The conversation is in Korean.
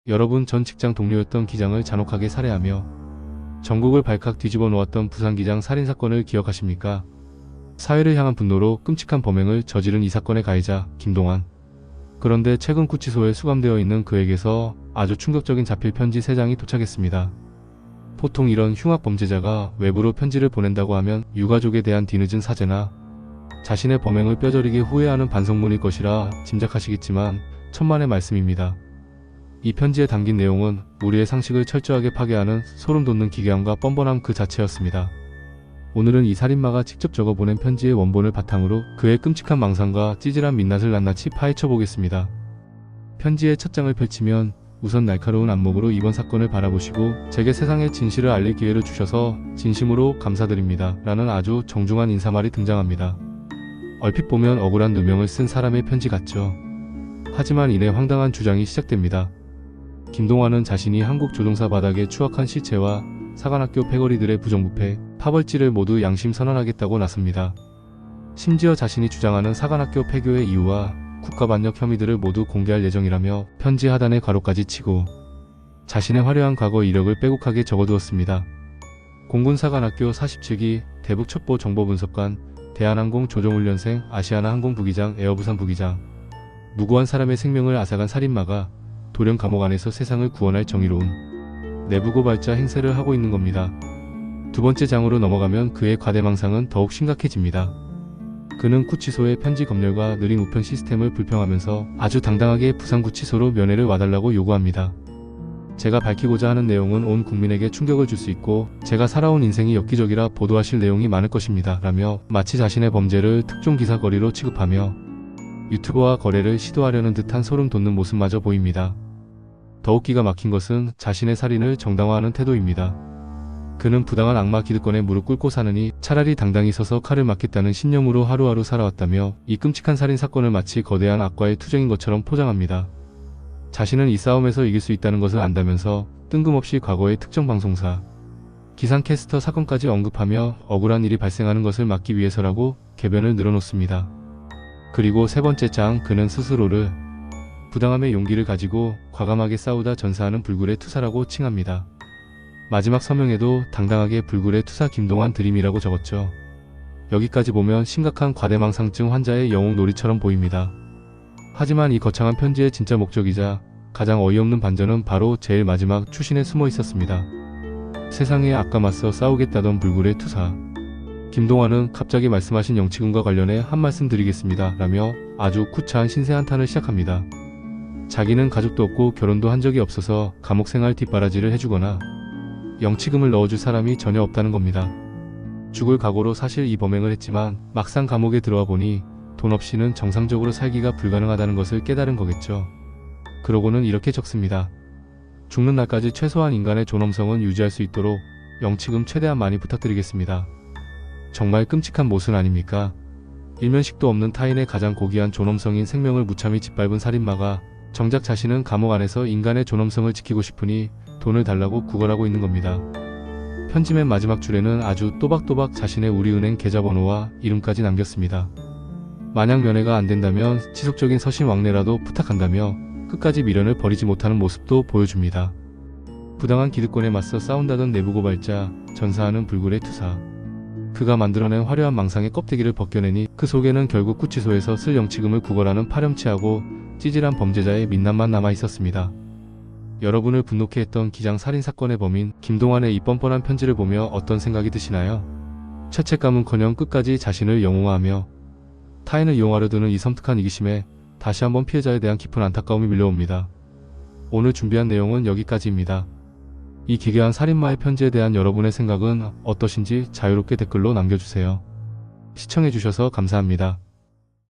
여러분 전 직장 동료였던 기장을 잔혹하게 살해하며 전국을 발칵 뒤집어 놓았던 부산기장 살인사건을 기억하십니까? 사회를 향한 분노로 끔찍한 범행을 저지른 이 사건의 가해자 김동완. 그런데 최근 구치소에 수감되어 있는 그에게서 아주 충격적인 자필 편지 3장이 도착했습니다. 보통 이런 흉악 범죄자가 외부로 편지를 보낸다고 하면 유가족에 대한 뒤늦은 사죄나 자신의 범행을 뼈저리게 후회하는 반성문일 것이라 짐작하시겠지만 천만의 말씀입니다. 이 편지에 담긴 내용은 우리의 상식을 철저하게 파괴하는 소름 돋는 기괴함과 뻔뻔함 그 자체였습니다. 오늘은 이 살인마가 직접 적어 보낸 편지의 원본을 바탕으로 그의 끔찍한 망상과 찌질한 민낯을 낱낱이 파헤쳐 보겠습니다. 편지의 첫 장을 펼치면 우선 날카로운 안목으로 이번 사건을 바라보시고 제게 세상의 진실을 알릴 기회를 주셔서 진심으로 감사드립니다 라는 아주 정중한 인사말이 등장합니다. 얼핏 보면 억울한 누명을 쓴 사람의 편지 같죠. 하지만 이내 황당한 주장이 시작됩니다. 김동완은 자신이 한국 조종사 바닥에 추악한 시체와 사관학교 패거리들의 부정부패, 파벌지를 모두 양심 선언하겠다고 나섭니다. 심지어 자신이 주장하는 사관학교 폐교의 이유와 국가반역 혐의들을 모두 공개할 예정이라며 편지 하단에 괄호까지 치고 자신의 화려한 과거 이력을 빼곡하게 적어두었습니다. 공군사관학교 47기 대북첩보 정보분석관, 대한항공 조종훈련생, 아시아나 항공 부기장, 에어부산 부기장. 무고한 사람의 생명을 앗아간 살인마가 돌연 감옥 안에서 세상을 구원할 정의로운 내부고발자 행세를 하고 있는 겁니다. 두 번째 장으로 넘어가면 그의 과대망상은 더욱 심각해집니다. 그는 구치소의 편지 검열과 느린 우편 시스템을 불평하면서 아주 당당하게 부산구치소로 면회를 와달라고 요구합니다. 제가 밝히고자 하는 내용은 온 국민에게 충격을 줄 수 있고 제가 살아온 인생이 엽기적이라 보도하실 내용이 많을 것입니다 라며 마치 자신의 범죄를 특종 기사거리로 취급하며 유튜버와 거래를 시도하려는 듯한 소름 돋는 모습마저 보입니다. 더욱 기가 막힌 것은 자신의 살인을 정당화하는 태도입니다. 그는 부당한 악마 기득권에 무릎 꿇고 사느니 차라리 당당히 서서 칼을 맞겠다는 신념으로 하루하루 살아왔다며 이 끔찍한 살인사건을 마치 거대한 악과의 투쟁인 것처럼 포장합니다. 자신은 이 싸움에서 이길 수 있다는 것을 안다면서 뜬금없이 과거의 특정 방송사, 기상캐스터 사건까지 언급하며 억울한 일이 발생하는 것을 막기 위해서라고 궤변을 늘어놓습니다. 그리고 세 번째 장, 그는 스스로를 부당함의 용기를 가지고 과감하게 싸우다 전사하는 불굴의 투사라고 칭합니다. 마지막 서명에도 당당하게 불굴의 투사 김동완 드림이라고 적었죠. 여기까지 보면 심각한 과대망상증 환자의 영웅놀이처럼 보입니다. 하지만 이 거창한 편지의 진짜 목적이자 가장 어이없는 반전은 바로 제일 마지막 추신에 숨어 있었습니다. 세상에 악과 맞서 싸우겠다던 불굴의 투사 김동완은 갑자기 말씀하신 영치금과 관련해 한 말씀 드리겠습니다 라며 아주 쿠차한 신세 한탄을 시작합니다. 자기는 가족도 없고 결혼도 한 적이 없어서 감옥생활 뒷바라지를 해주거나 영치금을 넣어줄 사람이 전혀 없다는 겁니다. 죽을 각오로 사실 이 범행을 했지만 막상 감옥에 들어와 보니 돈 없이는 정상적으로 살기가 불가능하다는 것을 깨달은 거겠죠. 그러고는 이렇게 적습니다. 죽는 날까지 최소한 인간의 존엄성은 유지할 수 있도록 영치금 최대한 많이 부탁드리겠습니다. 정말 끔찍한 모순 아닙니까? 일면식도 없는 타인의 가장 고귀한 존엄성인 생명을 무참히 짓밟은 살인마가 정작 자신은 감옥 안에서 인간의 존엄성을 지키고 싶으니 돈을 달라고 구걸하고 있는 겁니다. 편지 맨 마지막 줄에는 아주 또박또박 자신의 우리은행 계좌번호와 이름까지 남겼습니다. 만약 면회가 안 된다면 지속적인 서신왕래라도 부탁한다며 끝까지 미련을 버리지 못하는 모습도 보여줍니다. 부당한 기득권에 맞서 싸운다던 내부고발자, 전사하는 불굴의 투사. 그가 만들어낸 화려한 망상의 껍데기를 벗겨내니 그 속에는 결국 구치소에서 쓸 영치금을 구걸하는 파렴치하고 찌질한 범죄자의 민낯만 남아 있었습니다. 여러분을 분노케 했던 기장 살인사건의 범인 김동완의 이 뻔뻔한 편지를 보며 어떤 생각이 드시나요? 죄책감은커녕 끝까지 자신을 영웅화하며 타인을 이용하려 드는 이 섬뜩한 이기심에 다시 한번 피해자에 대한 깊은 안타까움이 밀려옵니다. 오늘 준비한 내용은 여기까지입니다. 이 기괴한 살인마의 편지에 대한 여러분의 생각은 어떠신지 자유롭게 댓글로 남겨주세요. 시청해주셔서 감사합니다.